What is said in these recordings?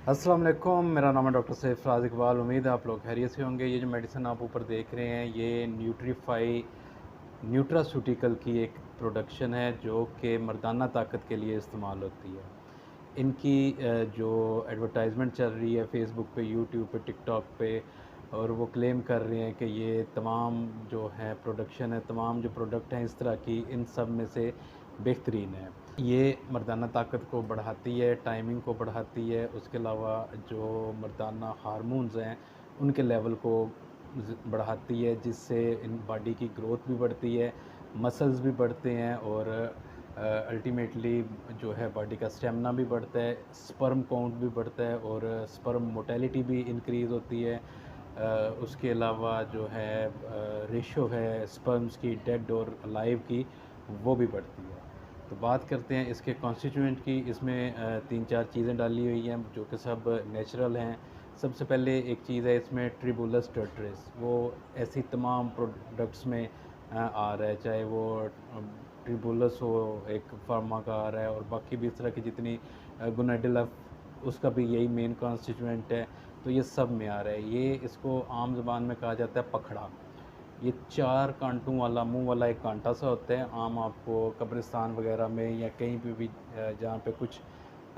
अस्सलाम वालेकुम, मेरा नाम है डॉक्टर सैफ राज इकबाल। उम्मीद है आप लोग खैरियत से होंगे। ये जो मेडिसिन आप ऊपर देख रहे हैं ये न्यूट्रीफाई न्यूट्रास्यूटिकल की एक प्रोडक्शन है जो कि मर्दाना ताकत के लिए इस्तेमाल होती है। इनकी जो एडवर्टाइजमेंट चल रही है फेसबुक पे, यूट्यूब पे, टिकटॉक पे, और वो क्लेम कर रहे हैं कि ये तमाम जो है प्रोडक्शन है, तमाम जो प्रोडक्ट हैं इस तरह की, इन सब में से बेहतरीन है। ये मर्दाना ताकत को बढ़ाती है, टाइमिंग को बढ़ाती है, उसके अलावा जो मर्दाना हार्मोन्स हैं उनके लेवल को बढ़ाती है, जिससे इन बॉडी की ग्रोथ भी बढ़ती है, मसल्स भी बढ़ते हैं, और अल्टीमेटली जो है बॉडी का स्टेमिना भी बढ़ता है, स्पर्म काउंट भी बढ़ता है, और स्पर्म मोटेलिटी भी इंक्रीज़ होती है। उसके अलावा जो है रेशो है स्पर्म्स की डेड और अलाइव की, वो भी बढ़ती है। तो बात करते हैं इसके कॉन्स्टिट्यूएंट की। इसमें तीन चार चीज़ें डाली हुई हैं जो कि सब नेचुरल हैं। सबसे पहले एक चीज़ है इसमें ट्रिबुलस टर्टरेस, वो ऐसी तमाम प्रोडक्ट्स में आ रहा है, चाहे वो ट्रिबुलस हो, एक फार्मा का आ रहा है, और बाकी भी इस तरह की जितनी गुनाडिला, उसका भी यही मेन कॉन्स्टिट्यूएंट है। तो ये सब में आ रहा है। ये इसको आम ज़बान में कहा जाता है पखड़ा। ये चार कांटों वाला, मुंह वाला एक कांटा सा होता है। आम आपको कब्रिस्तान वगैरह में या कहीं पे भी जहाँ पे कुछ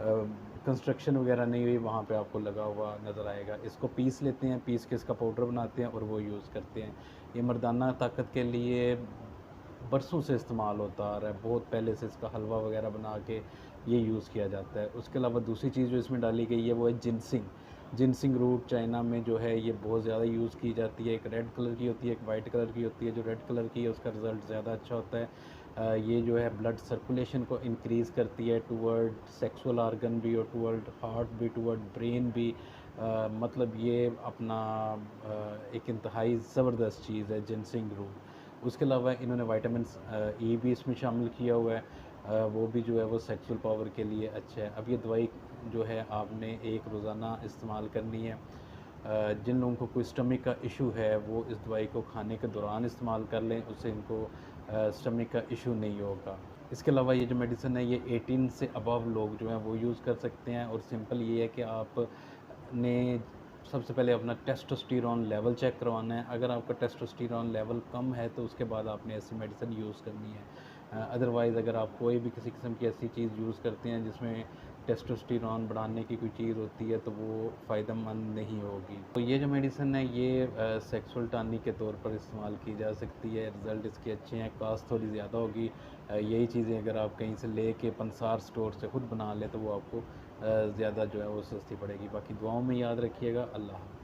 कंस्ट्रक्शन वगैरह नहीं हुई वहाँ पे आपको लगा हुआ नज़र आएगा। इसको पीस लेते हैं, पीस के इसका पाउडर बनाते हैं और वो यूज़ करते हैं। ये मर्दाना ताकत के लिए बरसों से इस्तेमाल होता आ रहा है, बहुत पहले से इसका हलवा वगैरह बना के ये यूज़ किया जाता है। उसके अलावा दूसरी चीज़ जो इसमें डाली गई है वो है जिनसिंग। जिनसिंग रूट चाइना में जो है ये बहुत ज़्यादा यूज़ की जाती है। एक रेड कलर की होती है, एक वाइट कलर की होती है। जो रेड कलर की है उसका रिज़ल्ट ज़्यादा अच्छा होता है। ये जो है ब्लड सर्कुलेशन को इंक्रीज़ करती है टूवर्ड सेक्सुअल आर्गन भी, और टूवर्ड हार्ट भी, टूवर्ड ब्रेन भी। मतलब ये अपना एक इंतहाई ज़बरदस्त चीज़ है जिनसिंग रूट। उसके अलावा इन्होंने विटामिन ई भी इसमें शामिल किया हुआ है। वो भी जो है वो सेक्सुअल पावर के लिए अच्छा है। अब ये दवाई जो है आपने एक रोज़ाना इस्तेमाल करनी है। जिन लोगों को कोई स्टमक का इशू है वो इस दवाई को खाने के दौरान इस्तेमाल कर लें, उससे इनको स्टमक का इशू नहीं होगा। इसके अलावा ये जो मेडिसिन है ये 18 से अबव लोग जो हैं वो यूज़ कर सकते हैं। और सिंपल ये है कि आपने सबसे पहले अपना टेस्टोस्टेरोन लेवल चेक करवाना है। अगर आपका टेस्टोस्टेरोन लेवल कम है तो उसके बाद आपने ऐसी मेडिसिन यूज़ करनी है। अदरवाइज़ अगर आप कोई भी किसी किस्म की ऐसी चीज़ यूज़ करते हैं जिसमें टेस्टोस्टेरोन बढ़ाने की कोई चीज़ होती है तो वो फ़ायदेमंद नहीं होगी। तो ये जो मेडिसिन है ये सेक्सुअल टॉनिक के तौर पर इस्तेमाल की जा सकती है। रिज़ल्ट इसके अच्छे हैं, कॉस्ट थोड़ी ज़्यादा होगी। यही चीज़ें अगर आप कहीं से ले के पंसार स्टोर से ख़ुद बना लें तो वो आपको ज़्यादा जो है वो सस्ती पड़ेगी। बाकी दुआओं में याद रखिएगा। अल्लाह।